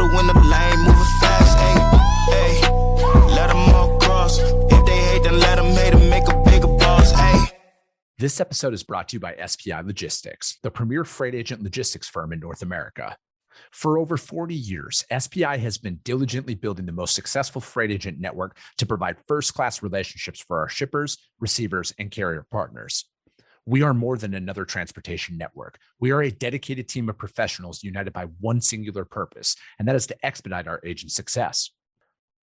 middle when the lane moving fast. Hey, let them all cross. If they hate, then let them hate and make a bigger boss. Hey. This episode is brought to you by SPI Logistics, the premier freight agent logistics firm in North America. For over 40 years, SPI has been diligently building the most successful freight agent network to provide first-class relationships for our shippers, receivers, and carrier partners. We are more than another transportation network. We are a dedicated team of professionals united by one singular purpose, and that is to expedite our agents' success.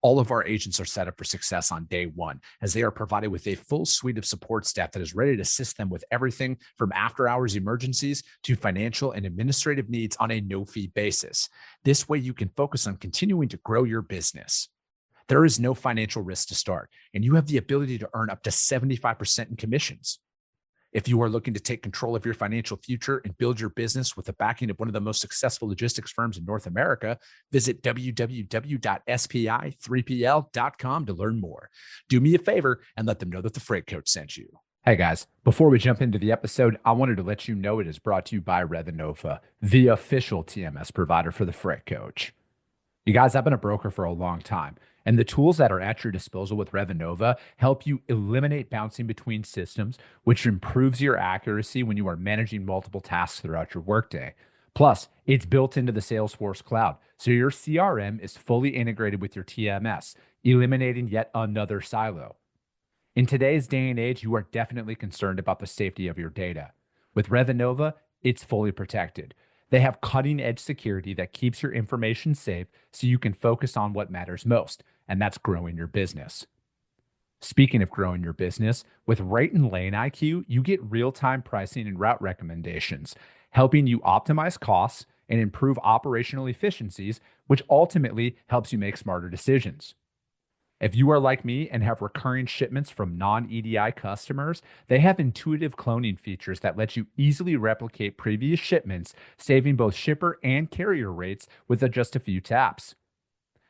All of our agents are set up for success on day one, as they are provided with a full suite of support staff that is ready to assist them with everything from after-hours emergencies to financial and administrative needs on a no-fee basis. This way, you can focus on continuing to grow your business. There is no financial risk to start, and you have the ability to earn up to 75% in commissions. If you are looking to take control of your financial future and build your business with the backing of one of the most successful logistics firms in North America, visit www.spi3pl.com to learn more. Do me a favor and let them know that the Freight Coach sent you. Hey guys, before we jump into the episode, I wanted to let you know it is brought to you by Revenova, the official TMS provider for the Freight Coach. You guys, I've been a broker for a long time, and the tools that are at your disposal with Revenova help you eliminate bouncing between systems, which improves your accuracy when you are managing multiple tasks throughout your workday. Plus, it's built into the Salesforce cloud, so your CRM is fully integrated with your TMS, eliminating yet another silo. In today's day and age, you are definitely concerned about the safety of your data. With Revenova, it's fully protected. They have cutting-edge security that keeps your information safe so you can focus on what matters most, and that's growing your business. Speaking of growing your business, with Rate and Lane IQ, you get real-time pricing and route recommendations, helping you optimize costs and improve operational efficiencies, which ultimately helps you make smarter decisions. If you are like me and have recurring shipments from non-EDI customers, they have intuitive cloning features that let you easily replicate previous shipments, saving both shipper and carrier rates with just a few taps.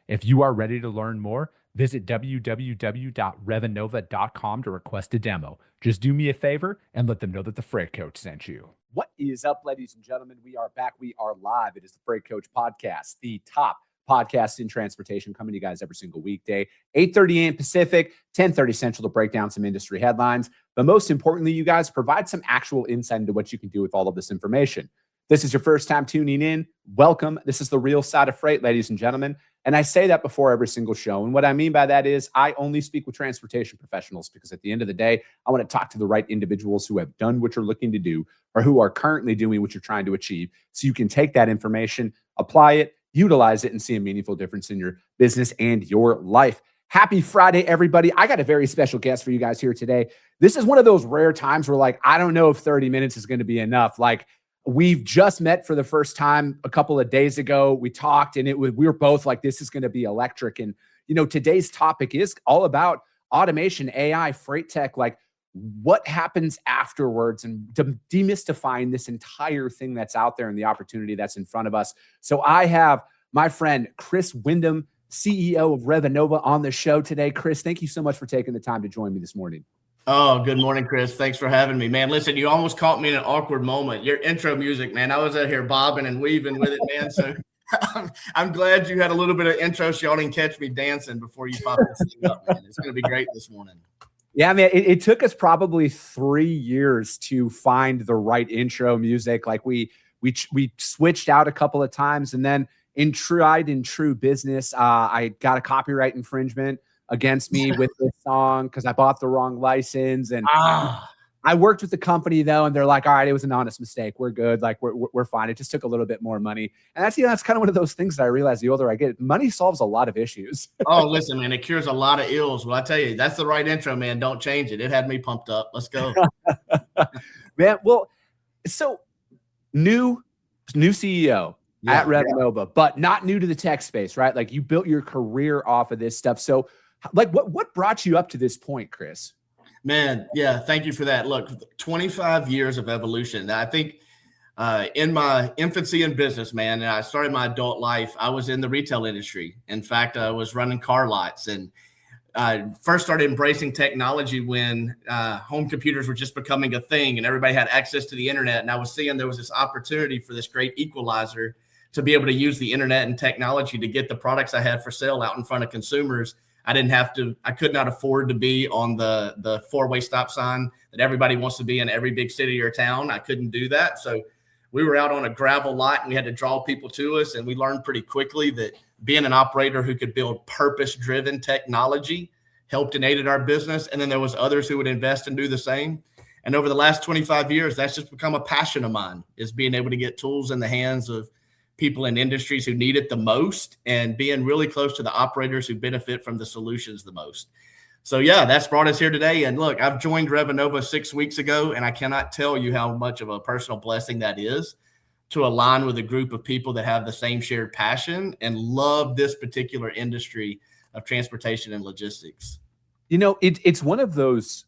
If you are ready to learn more, visit www.revenova.com to request a demo. Just do me a favor and let them know that the Freight Coach sent you. What is up, ladies and gentlemen? We are back. We are live. It is the Freight Coach Podcast, the top podcast in transportation, coming to you guys every single weekday, 8:30 a.m. Pacific, 10:30 Central, to break down some industry headlines. But most importantly, you guys provide some actual insight into what you can do with all of this information. This is your first time tuning in. Welcome. This is the real side of freight, ladies and gentlemen. And I say that before every single show. And what I mean by that is I only speak with transportation professionals, because at the end of the day, I want to talk to the right individuals who have done what you're looking to do or who are currently doing what you're trying to achieve, so you can take that information, apply it, utilize it, and see a meaningful difference in your business and your life. Happy Friday, everybody. I got a very special guest for you guys here today. This is one of those rare times where, like, I don't know if 30 minutes is going to be enough. Like, we've just met for the first time a couple of days ago. We talked, and we were both like, this is going to be electric. And, you know, today's topic is all about automation, AI, freight tech, like what happens afterwards, and demystifying this entire thing that's out there and the opportunity that's in front of us. So I have my friend Chris Wyndham, CEO of Revenova, on the show today. Chris, thank you so much for taking the time to join me this morning. Oh, good morning, Chris. Thanks for having me, man. Listen, you almost caught me in an awkward moment. Your intro music, man, I was out here bobbing and weaving with it, man. So I'm glad you had a little bit of intro so y'all didn't catch me dancing before you popped this thing up, man. It's going to be great this morning. Yeah, man, it took us probably 3 years to find the right intro music. Like we switched out a couple of times, and then in true business, I got a copyright infringement against me with this song because I bought the wrong license. And I worked with the company though, and they're like, all right, it was an honest mistake. We're good. Like we're fine. It just took a little bit more money. And that's, that's kind of one of those things that I realize the older I get, money solves a lot of issues. Oh, listen, man, it cures a lot of ills. Well, I tell you, that's the right intro, man. Don't change it. It had me pumped up. Let's go. Man, well, so new CEO at Revenova, but not new to the tech space, right? Like you built your career off of this stuff. So like what brought you up to this point, Chris? Man, yeah, thank you for that. Look, 25 years of evolution. I think in my infancy in business, man, and I started my adult life, I was in the retail industry. In fact, I was running car lots, and I first started embracing technology when home computers were just becoming a thing and everybody had access to the internet. And I was seeing there was this opportunity for this great equalizer to be able to use the internet and technology to get the products I had for sale out in front of consumers. I could not afford to be on the four-way stop sign that everybody wants to be in every big city or town. I couldn't do that. So we were out on a gravel lot and we had to draw people to us. And we learned pretty quickly that being an operator who could build purpose-driven technology helped and aided our business. And then there was others who would invest and do the same. And over the last 25 years, that's just become a passion of mine, is being able to get tools in the hands of people in industries who need it the most and being really close to the operators who benefit from the solutions the most. So yeah, that's brought us here today. And look, I've joined Revenova 6 weeks ago, and I cannot tell you how much of a personal blessing that is to align with a group of people that have the same shared passion and love this particular industry of transportation and logistics. You know, it's one of those,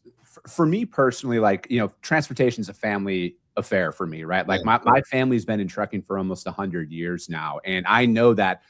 for me personally, like, you know, transportation is a family affair for me, right? Like my family's been in trucking for almost 100 years now. And I know that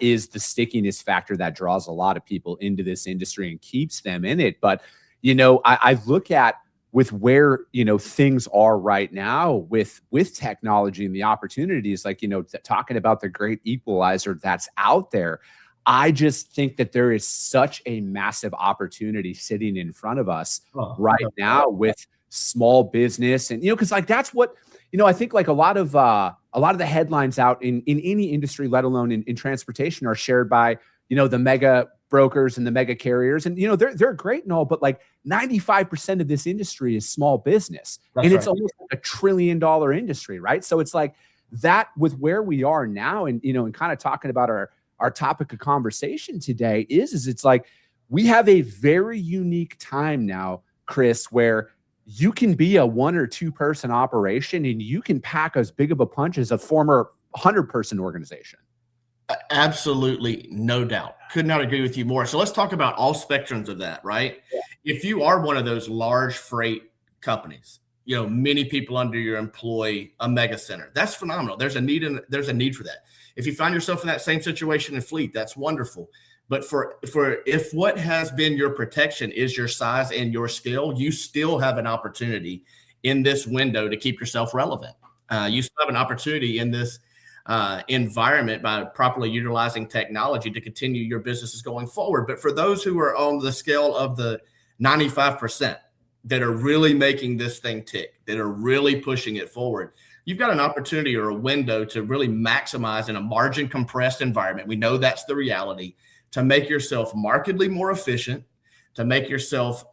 is the stickiness factor that draws a lot of people into this industry and keeps them in it. But, you know, I look at with where, you know, things are right now with technology and the opportunities, like, you know, talking about the great equalizer that's out there. I just think that there is such a massive opportunity sitting in front of us right now with small business. And, you know, because like that's what, you know, I think like a lot of the headlines out in any industry, let alone in transportation, are shared by, you know, the mega brokers and the mega carriers. And, you know, they're great and all, but like 95% of this industry is small business. That's and it's almost like $1 trillion industry, right? So it's like that with where we are now and, you know, and kind of talking about our topic of conversation today is it's like we have a very unique time now, Chris, where you can be a 1 or 2 person operation and you can pack as big of a punch as a former 100-person organization. Absolutely. No doubt. Could not agree with you more. So let's talk about all spectrums of that, right? Yeah. If you are one of those large freight companies, you know, many people under your employ a mega center, that's phenomenal. There's a need for that. If you find yourself in that same situation in fleet, that's wonderful. But for if what has been your protection is your size and your scale, you still have an opportunity in this window to keep yourself relevant. You still have an opportunity in this environment by properly utilizing technology to continue your businesses going forward. But for those who are on the scale of the 95% that are really making this thing tick, that are really pushing it forward, you've got an opportunity or a window to really maximize in a margin compressed environment. We know that's the reality, to make yourself markedly more efficient, to make yourself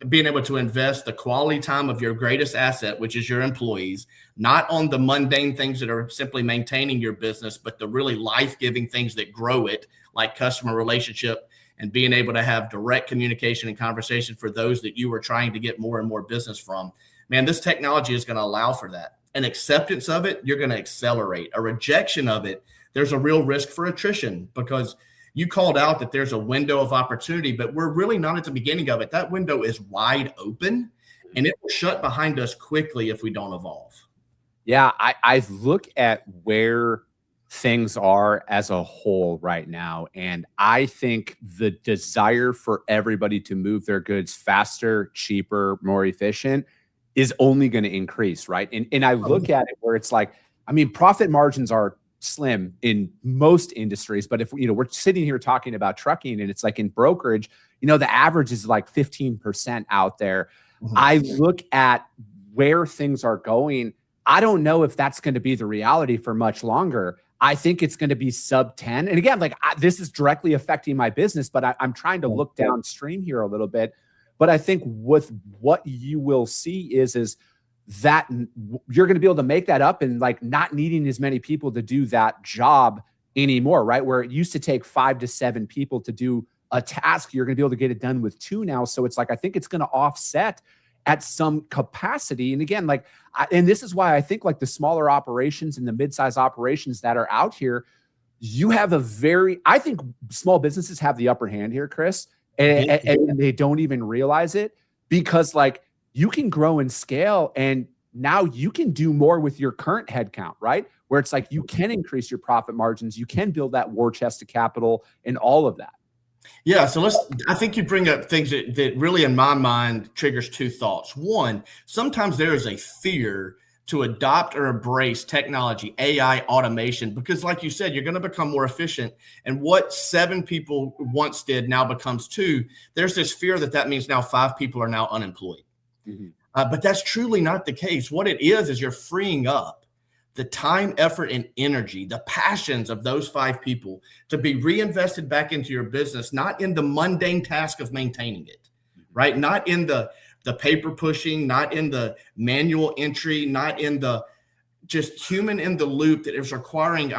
being able to invest the quality time of your greatest asset, which is your employees, not on the mundane things that are simply maintaining your business, but the really life-giving things that grow it, like customer relationship and being able to have direct communication and conversation for those that you are trying to get more and more business from. Man, this technology is going to allow for that. An acceptance of it, you're going to accelerate. A rejection of it, there's a real risk for attrition, because you called out that there's a window of opportunity, but we're really not at the beginning of it. That window is wide open and it will shut behind us quickly if we don't evolve. Yeah, I look at where things are as a whole right now, and I think the desire for everybody to move their goods faster, cheaper, more efficient is only going to increase, right? And I look at it where it's like, I mean, profit margins are slim in most industries, but if you know, we're sitting here talking about trucking and it's like in brokerage, you know, the average is like 15% out there. I look at where things are going. I don't know if that's going to be the reality for much longer. I think it's going to be sub 10. And again, like this is directly affecting my business, but I'm trying to look downstream here a little bit. But I think with what you will see is that you're going to be able to make that up and like not needing as many people to do that job anymore, right? Where it used to take 5 to 7 people to do a task, you're going to be able to get it done with 2 now. So it's like, I think it's going to offset at some capacity. And again, like, and this is why I think like the smaller operations and the mid-size operations that are out here, you have I think small businesses have the upper hand here, Chris, and they don't even realize it, because like, you can grow and scale, and now you can do more with your current headcount, right? Where it's like you can increase your profit margins, you can build that war chest of capital and all of that. Yeah, so I think you bring up things that really in my mind triggers 2 thoughts. One, sometimes there is a fear to adopt or embrace technology, AI, automation, because like you said, you're going to become more efficient. And what 7 people once did now becomes 2. There's this fear that means now 5 people are now unemployed. Mm-hmm. But that's truly not the case. What it is you're freeing up the time, effort, and energy, the passions of those 5 people to be reinvested back into your business, not in the mundane task of maintaining it, right? Not in the paper pushing, not in the manual entry, not in the just human in the loop that is requiring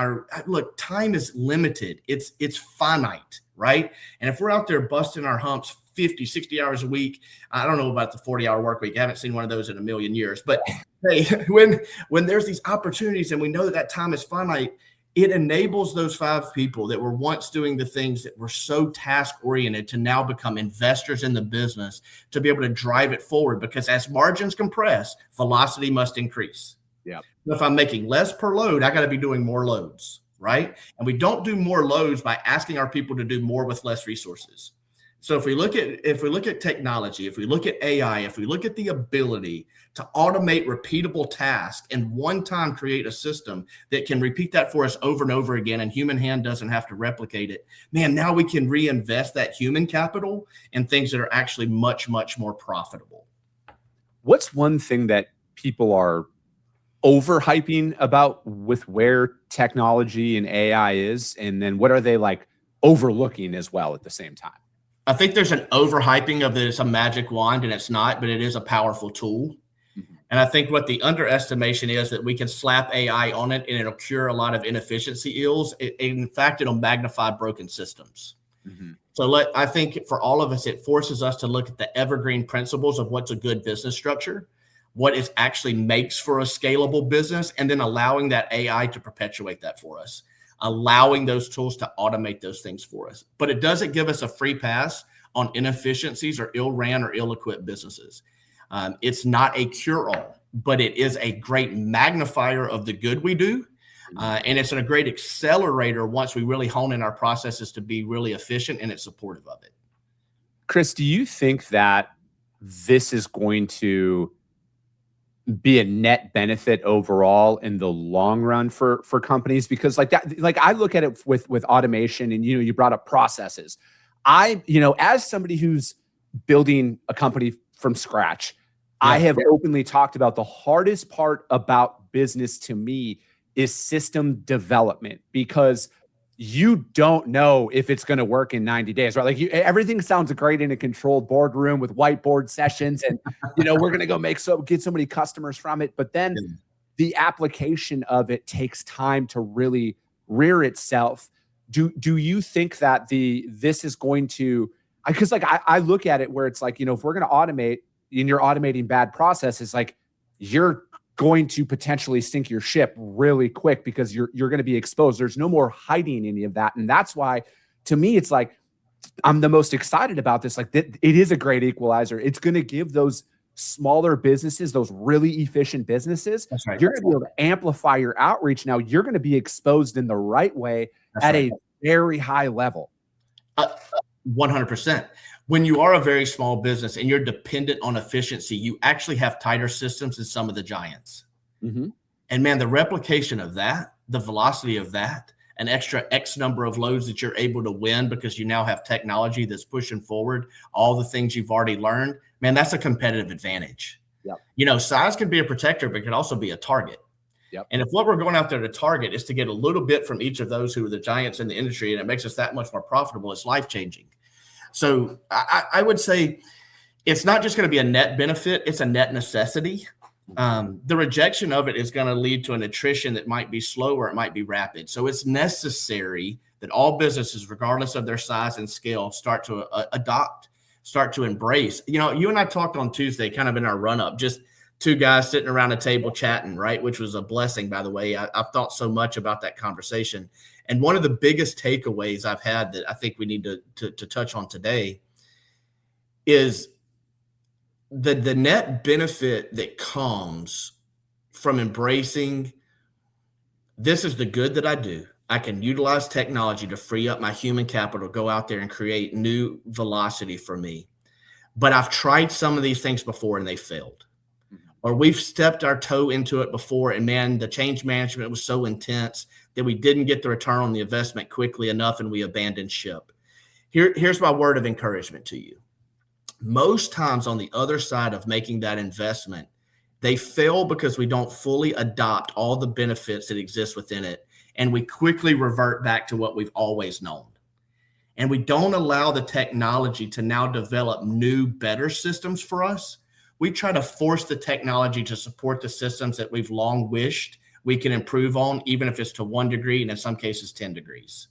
look, time is limited. It's finite, right? And if we're out there busting our humps 50, 60 hours a week, I don't know about the 40-hour work week. I haven't seen one of those in a million years, but hey, when there's these opportunities and we know that time is finite, it enables those 5 people that were once doing the things that were so task-oriented to now become investors in the business to be able to drive it forward, because as margins compress, velocity must increase. Yeah. If I'm making less per load, I got to be doing more loads, right? And we don't do more loads by asking our people to do more with less resources. So if we look at technology, if we look at AI, if we look at the ability to automate repeatable tasks and one time create a system that can repeat that for us over and over again, and human hand doesn't have to replicate it, man, now we can reinvest that human capital in things that are actually much, much more profitable. What's one thing that people are overhyping about with where technology and AI is? And then what are they like overlooking as well at the same time? I think there's an overhyping of that it's a magic wand, and it's not, but it is a powerful tool. Mm-hmm. And I think what the underestimation is that we can slap AI on it and it'll cure a lot of inefficiency ills. In fact, it'll magnify broken systems. Mm-hmm. So I think for all of us, it forces us to look at the evergreen principles of what's a good business structure, what it actually makes for a scalable business, and then allowing that AI to perpetuate that for us, allowing those tools to automate those things for us. But it doesn't give us a free pass on inefficiencies or ill-ran or ill-equipped businesses. It's not a cure-all, but it is a great magnifier of the good we do. And it's a great accelerator once we really hone in our processes to be really efficient, and it's supportive of it. Chris, do you think that this is going to be a net benefit overall in the long run for companies? Because like that, like I look at it with automation, and you brought up processes. As somebody who's building a company from scratch, I have openly talked about the hardest part about business to me is system development, because you don't know if it's going to work in 90 days, right? Like everything sounds great in a controlled boardroom with whiteboard sessions, and we're going to get so many customers from it. But then the application of it takes time to really rear itself. Do you think that this is going to? Because like I look at it where it's like, if we're going to automate and you're automating bad processes, like you're going to potentially sink your ship really quick, because you're going to be exposed. There's no more hiding any of that. And that's why, to me, it's like, I'm the most excited about this. Like it is a great equalizer. It's going to give those smaller businesses, those really efficient businesses, that's right, you're going to be able to amplify your outreach. Now you're going to be exposed in the right way at a very high level. 100%. When you are a very small business and you're dependent on efficiency, you actually have tighter systems than some of the giants. Mm-hmm. And man, the replication of that, the velocity of that, an extra X number of loads that you're able to win because you now have technology that's pushing forward all the things you've already learned, man, that's a competitive advantage. Yep. Size can be a protector, but it can also be a target. Yep. And if what we're going out there to target is to get a little bit from each of those who are the giants in the industry, and it makes us that much more profitable, it's life-changing. So I would say it's not just going to be a net benefit, it's a net necessity. The rejection of it is going to lead to an attrition that might be slow or it might be rapid. So it's necessary that all businesses, regardless of their size and scale, start to adopt, start to embrace. You and I talked on Tuesday, kind of in our run-up, just 2 guys sitting around a table chatting, right? Which was a blessing, by the way. I've thought so much about that conversation. And one of the biggest takeaways I've had that I think we need to touch on today is the net benefit that comes from embracing, this is the good that I do. I can utilize technology to free up my human capital, go out there and create new velocity for me. But I've tried some of these things before and they failed. or we've stepped our toe into it before, and man, the change management was so intense that we didn't get the return on the investment quickly enough and we abandoned ship. Here's my word of encouragement to you. Most times on the other side of making that investment, they fail because we don't fully adopt all the benefits that exist within it, and we quickly revert back to what we've always known. And we don't allow the technology to now develop new, better systems for us. We try to force the technology to support the systems that we've long wished we can improve on, even if it's to 1 degree and in some cases 10 degrees.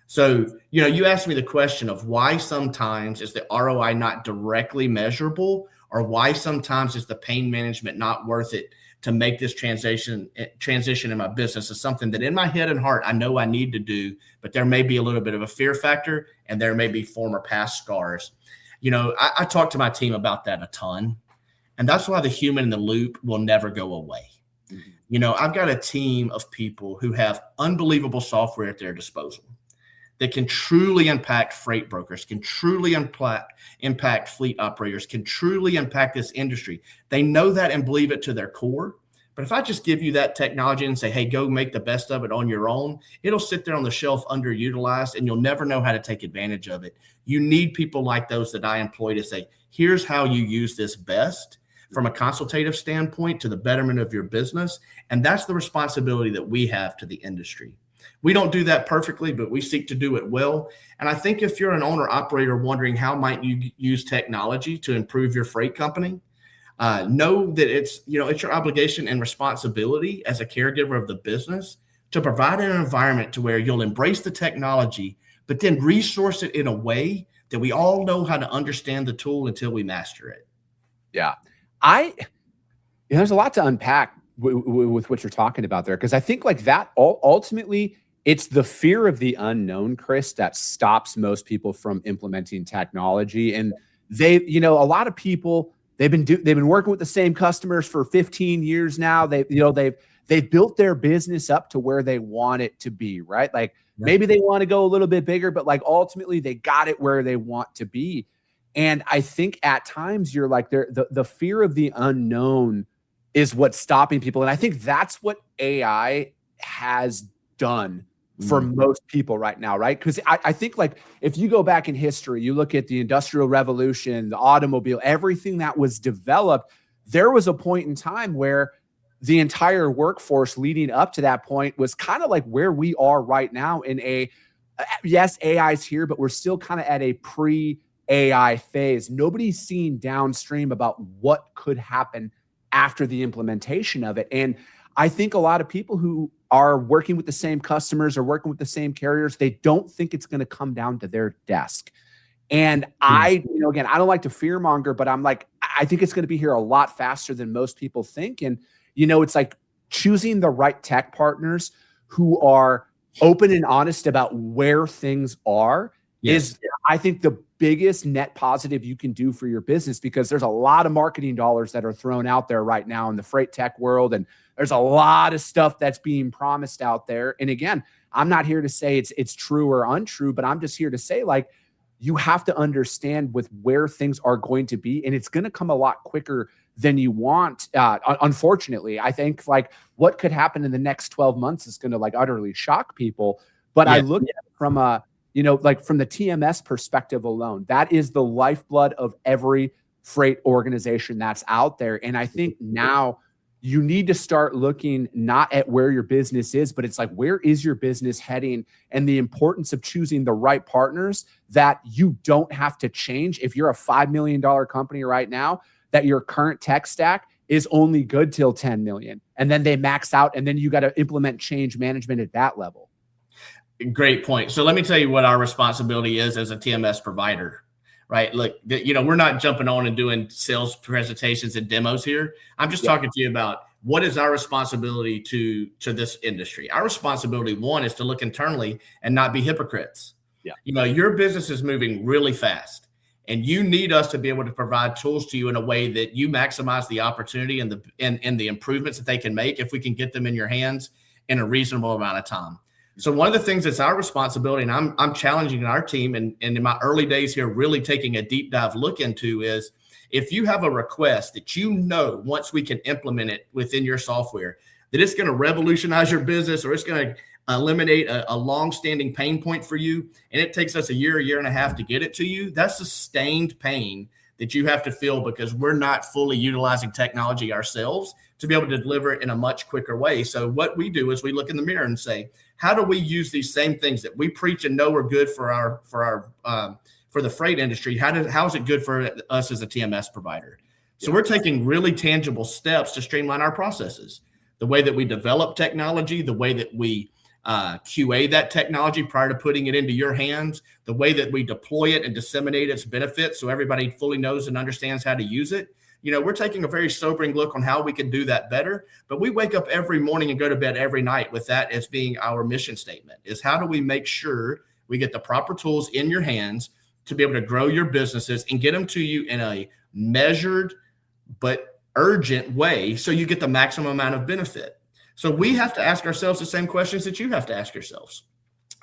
So, you asked me the question of why sometimes is the ROI not directly measurable, or why sometimes is the pain management not worth it to make this transition in my business is something that in my head and heart, I know I need to do, but there may be a little bit of a fear factor and there may be former past scars. I talk to my team about that a ton, and that's why the human in the loop will never go away. I've got a team of people who have unbelievable software at their disposal that can truly impact freight brokers, can truly impact fleet operators, can truly impact this industry. They know that and believe it to their core. But if I just give you that technology and say, hey, go make the best of it on your own, it'll sit there on the shelf underutilized and you'll never know how to take advantage of it. You need people like those that I employ to say, here's how you use this best from a consultative standpoint to the betterment of your business. And that's the responsibility that we have to the industry. We don't do that perfectly, but we seek to do it well. And I think if you're an owner operator wondering how might you use technology to improve your freight company, know that it's your obligation and responsibility as a caregiver of the business to provide an environment to where you'll embrace the technology, but then resource it in a way that we all know how to understand the tool until we master it. Yeah. There's a lot to unpack with what you're talking about there, because I think like that ultimately it's the fear of the unknown, Chris, that stops most people from implementing technology. And they, a lot of people, they've been working with the same customers for 15 years now. They've built their business up to where they want it to be, right? Like maybe they want to go a little bit bigger, but like ultimately they got it where they want to be. And I think at times you're like the fear of the unknown is what's stopping people. And I think that's what AI has done for most people right now, right? Because I think like if you go back in history, you look at the Industrial Revolution, the automobile, everything that was developed, there was a point in time where the entire workforce leading up to that point was kind of like where we are right now in yes, AI's here, but we're still kind of at a pre-AI phase. Nobody's seen downstream about what could happen after the implementation of it. And I think a lot of people who are working with the same customers or working with the same carriers, they don't think it's going to come down to their desk. And again, I don't like to fear monger, but I'm like, I think it's going to be here a lot faster than most people think. And, it's like choosing the right tech partners who are open and honest about where things are is, I think, the biggest net positive you can do for your business, because there's a lot of marketing dollars that are thrown out there right now in the freight tech world. And there's a lot of stuff that's being promised out there. And again, I'm not here to say it's true or untrue, but I'm just here to say, like, you have to understand with where things are going to be, and it's going to come a lot quicker than you want. Unfortunately, I think like what could happen in the next 12 months is going to like utterly shock people. But I look at it from from the TMS perspective alone, that is the lifeblood of every freight organization that's out there. And I think now you need to start looking not at where your business is, but it's like, where is your business heading, and the importance of choosing the right partners that you don't have to change. If you're a $5 million company right now, that your current tech stack is only good till 10 million. And then they max out, and then you got to implement change management at that level. Great point. So let me tell you what our responsibility is as a TMS provider, right? Look, we're not jumping on and doing sales presentations and demos here. I'm just talking to you about what is our responsibility to this industry. Our responsibility, one, is to look internally and not be hypocrites. Your business is moving really fast, and you need us to be able to provide tools to you in a way that you maximize the opportunity and the improvements that they can make if we can get them in your hands in a reasonable amount of time. So one of the things that's our responsibility, and I'm challenging our team, and in my early days here, really taking a deep dive look into is, if you have a request that once we can implement it within your software, that it's going to revolutionize your business, or it's going to eliminate a long-standing pain point for you, and it takes us a year and a half to get it to you, that's sustained pain that you have to feel because we're not fully utilizing technology ourselves to be able to deliver it in a much quicker way. So what we do is we look in the mirror and say, how do we use these same things that we preach and know are good for the freight industry? How is it good for us as a TMS provider? So we're taking really tangible steps to streamline our processes. The way that we develop technology, the way that we QA that technology prior to putting it into your hands, the way that we deploy it and disseminate its benefits so everybody fully knows and understands how to use it. We're taking a very sobering look on how we can do that better, but we wake up every morning and go to bed every night with that as being our mission statement, is how do we make sure we get the proper tools in your hands to be able to grow your businesses and get them to you in a measured but urgent way so you get the maximum amount of benefit. So we have to ask ourselves the same questions that you have to ask yourselves.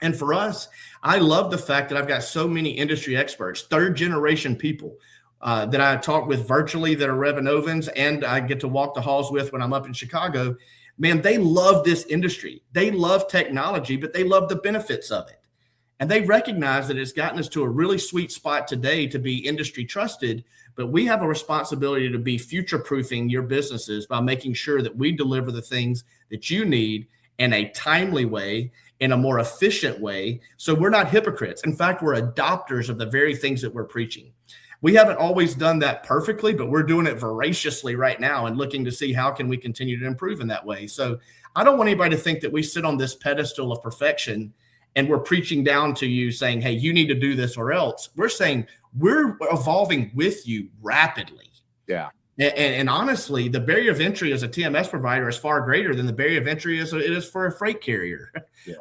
And for us, I love the fact that I've got so many industry experts, third generation people that I talk with virtually that are Revenovans, and I get to walk the halls with when I'm up in Chicago. Man, they love this industry. They love technology, but they love the benefits of it. And they recognize that it's gotten us to a really sweet spot today to be industry trusted, but we have a responsibility to be future-proofing your businesses by making sure that we deliver the things that you need in a timely way, in a more efficient way, so we're not hypocrites. In fact, we're adopters of the very things that we're preaching. We haven't always done that perfectly, but we're doing it voraciously right now and looking to see how can we continue to improve in that way. So I don't want anybody to think that we sit on this pedestal of perfection and we're preaching down to you saying, hey, you need to do this or else. We're saying we're evolving with you rapidly. Yeah. And honestly, the barrier of entry as a TMS provider is far greater than the barrier of entry as it is for a freight carrier,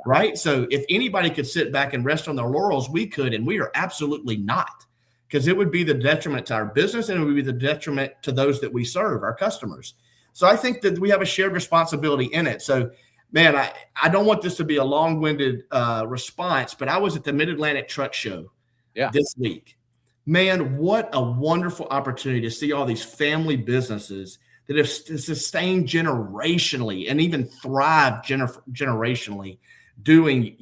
right? So if anybody could sit back and rest on their laurels, we could, and we are absolutely not, because it would be the detriment to our business and it would be the detriment to those that we serve, our customers. So I think that we have a shared responsibility in it. So, man, I don't want this to be a long-winded response, but I was at the Mid-Atlantic Truck Show this week. Man, what a wonderful opportunity to see all these family businesses that have sustained generationally and even thrived generationally doing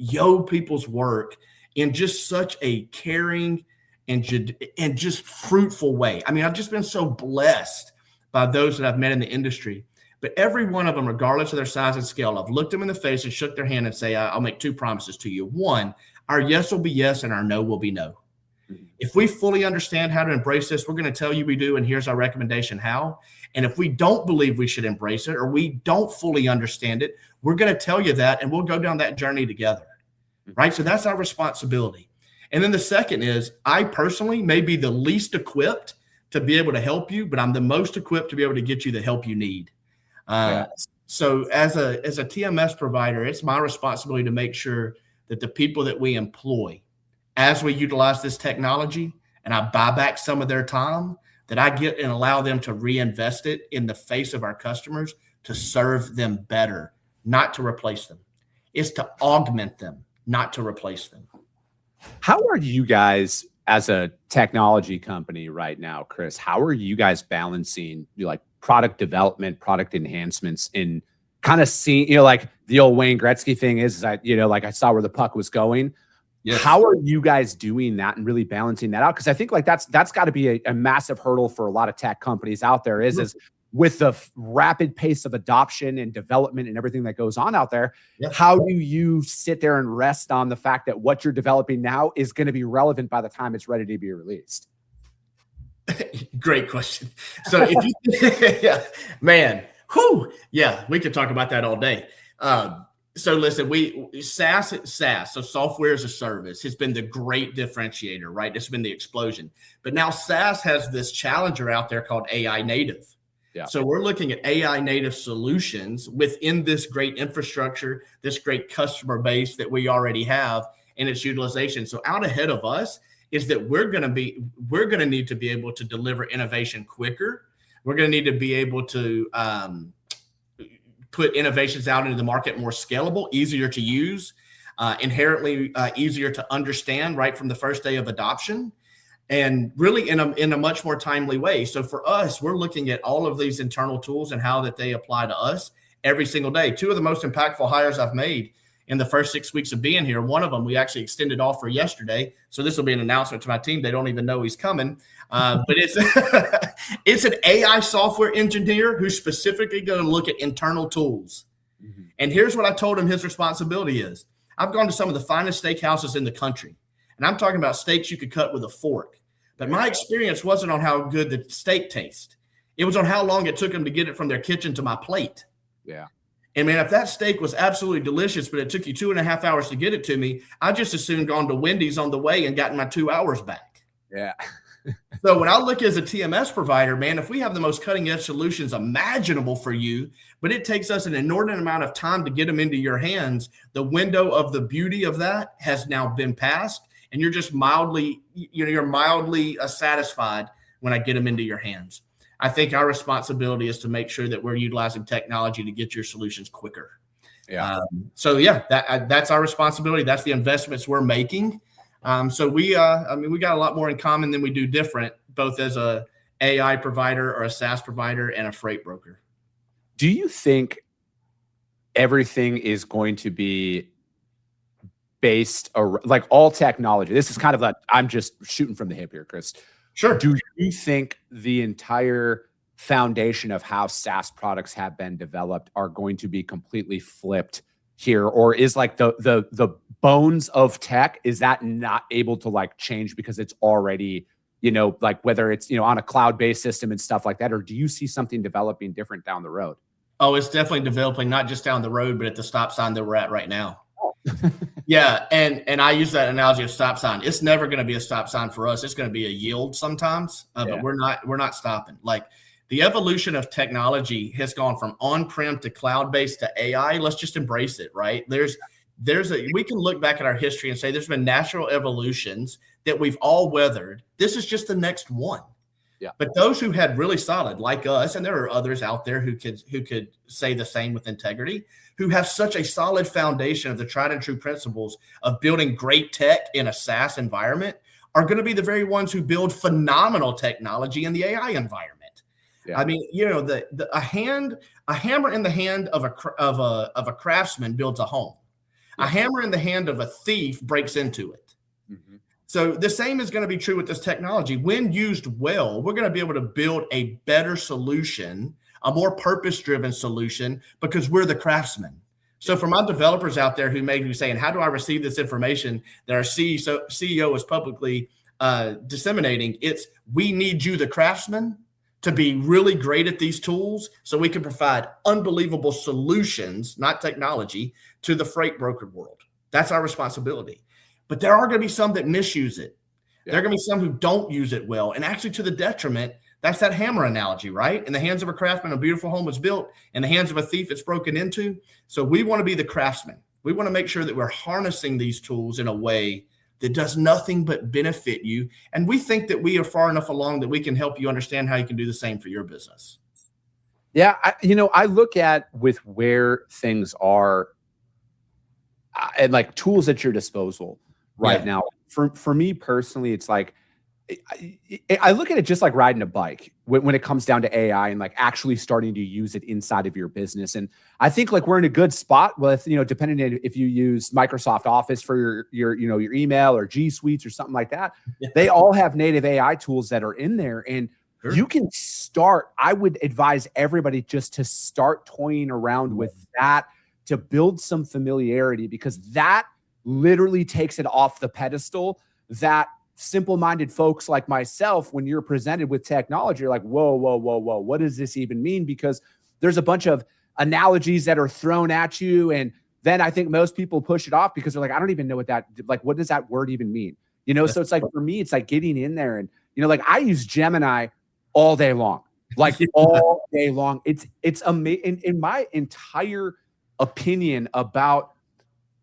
people's work in just such a caring and just fruitful way. I mean, I've just been so blessed by those that I've met in the industry. But every one of them, regardless of their size and scale, I've looked them in the face and shook their hand and say, I'll make two promises to you. One, our yes will be yes and our no will be no. If we fully understand how to embrace this, we're going to tell you we do, and here's our recommendation how. And if we don't believe we should embrace it or we don't fully understand it, we're going to tell you that, and we'll go down that journey together, right? So that's our responsibility. And then the second is, I personally may be the least equipped to be able to help you, but I'm the most equipped to be able to get you the help you need. So as a TMS provider, it's my responsibility to make sure that the people that we employ, as we utilize this technology and I buy back some of their time, that I get and allow them to reinvest it in the face of our customers to serve them better, not to replace them. It's to augment them, not to replace them. How are you guys as a technology company right now, Chris? How are you guys balancing like product development, product enhancements, and kind of seeing, like the old Wayne Gretzky thing is I saw where the puck was going. Yes. How are you guys doing that and really balancing that out? Because I think like that's got to be a massive hurdle for a lot of tech companies out there is with the rapid pace of adoption and development and everything that goes on out there. Yep. How do you sit there and rest on the fact that what you're developing now is going to be relevant by the time it's ready to be released? Great question. So if we could talk about that all day. So listen, SaaS, so software as a service, has been the great differentiator, right? It's been the explosion. But now SaaS has this challenger out there called AI native. Yeah. So we're looking at AI native solutions within this great infrastructure, this great customer base that we already have and its utilization. So out ahead of us is that we're going to need to be able to deliver innovation quicker. We're going to need to be able to put innovations out into the market more scalable, easier to use. inherently easier to understand right from the first day of adoption, and really in a much more timely way. So for us, we're looking at all of these internal tools and how that they apply to us every single day. Two of the most impactful hires I've made in the first 6 weeks of being here. One of them we actually extended offer yesterday. So this will be an announcement to my team. They don't even know he's coming. But it's it's an AI software engineer who's specifically going to look at internal tools. Mm-hmm. And here's what I told him his responsibility is. I've gone to some of the finest steakhouses in the country, and I'm talking about steaks you could cut with a fork. But my experience wasn't on how good the steak tastes. It was on how long it took them to get it from their kitchen to my plate. Yeah. And man, if that steak was absolutely delicious, but it took you 2.5 hours to get it to me, I just as soon gone to Wendy's on the way and gotten my 2 hours back. Yeah. So when I look as a TMS provider, man, if we have the most cutting edge solutions imaginable for you, but it takes us an inordinate amount of time to get them into your hands, the window of the beauty of that has now been passed. And you're just mildly satisfied when I get them into your hands. I think our responsibility is to make sure that we're utilizing technology to get your solutions quicker. Yeah. That's our responsibility. That's the investments we're making. So we got a lot more in common than we do different, both as a AI provider or a SaaS provider and a freight broker. Do you think everything is going to be based like all technology? This is kind of I'm just shooting from the hip here, Chris. Sure. Do you think the entire foundation of how SaaS products have been developed are going to be completely flipped here, or is like the bones of tech, is that not able to like change because it's already, like whether it's, on a cloud-based system and stuff like that, or do you see something developing different down the road? Oh, it's definitely developing, not just down the road, but at the stop sign that we're at right now. Yeah. And I use that analogy of stop sign. It's never going to be a stop sign for us. It's going to be a yield sometimes, but we're not stopping. Like the evolution of technology has gone from on-prem to cloud-based to AI. Let's just embrace it, right? We can look back at our history and say there's been natural evolutions that we've all weathered. This is just the next one. Yeah. But those who had really solid, like us, and there are others out there who could say the same with integrity, who have such a solid foundation of the tried and true principles of building great tech in a SaaS environment, are going to be the very ones who build phenomenal technology in the AI environment. Yeah. I mean, a hammer in the hand of a craftsman builds a home. Yeah. A hammer in the hand of a thief breaks into it. Mm-hmm. So the same is going to be true with this technology. When used well, we're going to be able to build a better solution, a more purpose-driven solution, because we're the craftsmen. So for my developers out there who may be saying, how do I receive this information that our CEO is publicly disseminating? It's, we need you, the craftsman, to be really great at these tools so we can provide unbelievable solutions, not technology, to the freight broker world. That's our responsibility. But there are going to be some that misuse it. Yeah. There are going to be some who don't use it well, and actually to the detriment. That's that hammer analogy, right? In the hands of a craftsman, a beautiful home is built. In the hands of a thief, it's broken into. So we want to be the craftsman. We want to make sure that we're harnessing these tools in a way that does nothing but benefit you. And we think that we are far enough along that we can help you understand how you can do the same for your business. Yeah. I look at with where things are and like tools at your disposal right now. For me personally, it's like, I look at it just like riding a bike when it comes down to AI and like actually starting to use it inside of your business. And I think like we're in a good spot with, depending on if you use Microsoft Office for your email or G Suites or something like that, they all have native AI tools that are in there. And you can start, I would advise everybody just to start toying around with that to build some familiarity, because that literally takes it off the pedestal that simple-minded folks like myself, when you're presented with technology, you're like, whoa, what does this even mean? Because there's a bunch of analogies that are thrown at you. And then I think most people push it off because they're like, I don't even know what does that word even mean? So it's like, for me, it's like getting in there and, like I use Gemini all day long, like all day long. It's amazing. In my entire opinion about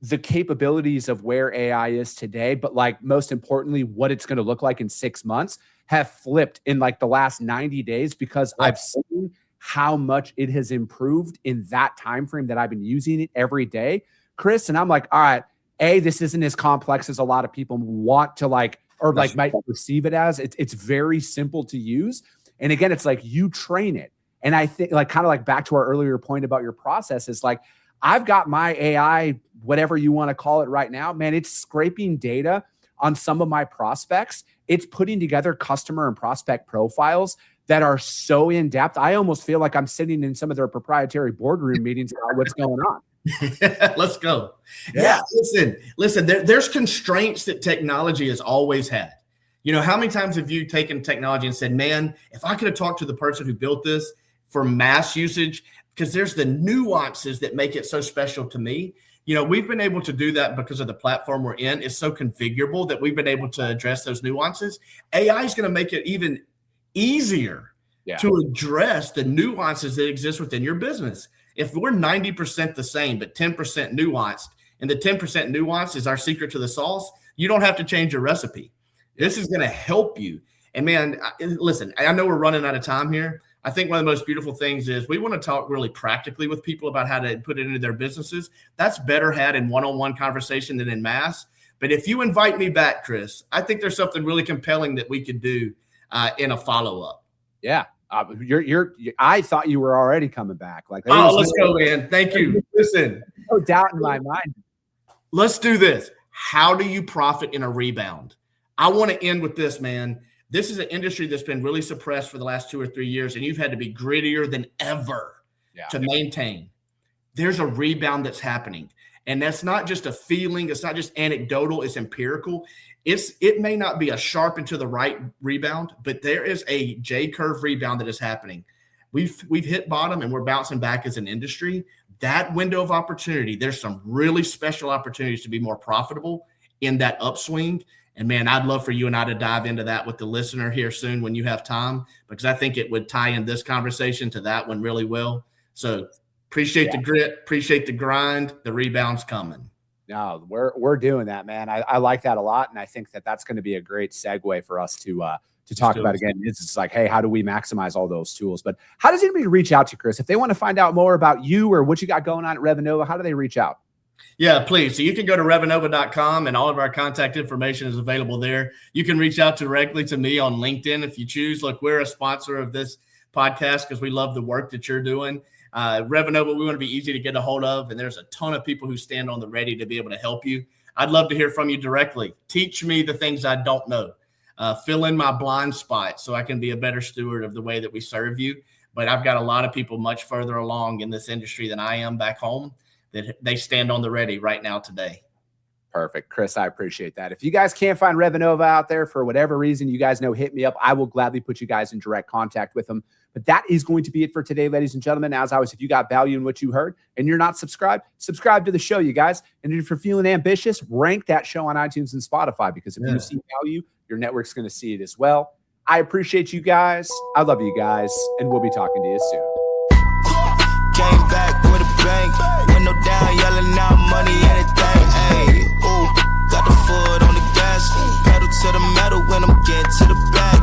the capabilities of where AI is today, but like most importantly, what it's going to look like in 6 months, have flipped in like the last 90 days because I've seen how much it has improved in that time frame that I've been using it every day, Chris. And I'm like, all right, this isn't as complex as a lot of people want to might perceive it as. It's very simple to use. And again, it's like you train it. And I think back to our earlier point about your process is like, I've got my AI, whatever you want to call it right now, man, it's scraping data on some of my prospects. It's putting together customer and prospect profiles that are so in depth. I almost feel like I'm sitting in some of their proprietary boardroom meetings about what's going on. Let's go. Yeah. Listen, there's constraints that technology has always had. You know, how many times have you taken technology and said, man, if I could have talked to the person who built this for mass usage, because there's the nuances that make it so special to me. You know, we've been able to do that because of the platform we're in. It's so configurable that we've been able to address those nuances. AI is going to make it even easier to address the nuances that exist within your business. If we're 90% the same, but 10% nuanced, and the 10% nuance is our secret to the sauce, you don't have to change your recipe. This is going to help you. And man, listen, I know we're running out of time here. I think one of the most beautiful things is we want to talk really practically with people about how to put it into their businesses. That's better had in one-on-one conversation than in mass. But if you invite me back, Chris, I think there's something really compelling that we could do in a follow-up. Yeah. I thought you were already coming back. Let's go, man. Thank you. Listen, no doubt in my mind. Let's do this. How do you profit in a rebound? I want to end with this, man. This is an industry that's been really suppressed for the last 2 or 3 years, and you've had to be grittier than ever to maintain. There's a rebound that's happening, and that's not just a feeling. It's not just anecdotal. It's empirical. It may not be a sharp and to the right rebound, but there is a J-curve rebound that is happening. We've hit bottom, and we're bouncing back as an industry. That window of opportunity, there's some really special opportunities to be more profitable in that upswing. And man, I'd love for you and I to dive into that with the listener here soon when you have time, because I think it would tie in this conversation to that one really well. So appreciate the grit, appreciate the grind. The rebound's coming. No, we're doing that, man. I like that a lot. And I think that's going to be a great segue for us to talk about again. It's like, hey, how do we maximize all those tools? But how does anybody reach out to you, Chris? If they want to find out more about you or what you got going on at Revenova, how do they reach out? Yeah, please. So you can go to revenova.com and all of our contact information is available there. You can reach out directly to me on LinkedIn if you choose. Look, we're a sponsor of this podcast because we love the work that you're doing. Revenova, we want to be easy to get a hold of, and there's a ton of people who stand on the ready to be able to help you. I'd love to hear from you directly. Teach me the things I don't know. Fill in my blind spots so I can be a better steward of the way that we serve you. But I've got a lot of people much further along in this industry than I am back home that they stand on the ready right now today. Perfect. Chris, I appreciate that. If you guys can't find Revenova out there for whatever reason, you guys know, hit me up. I will gladly put you guys in direct contact with them. But that is going to be it for today, ladies and gentlemen. As always, if you got value in what you heard and you're not subscribed, subscribe to the show, you guys. And if you're feeling ambitious, rank that show on iTunes and Spotify, because if you see value, your network's going to see it as well. I appreciate you guys. I love you guys. And we'll be talking to you soon. Came back with a bang, window down, yelling out money, anything. Hey, ooh, got the foot on the gas, pedal to the metal when I'm getting to the bag.